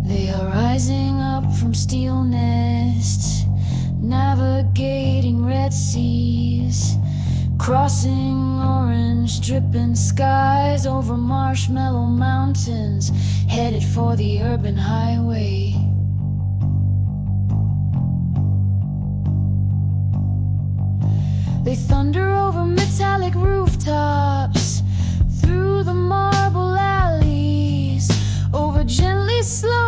They are rising up from steel nests, navigating red seas, crossing orange dripping skies over marshmallow mountains, headed for the urban highway. They thunder over metallic rooftops, through the marble alleys, over gently sloping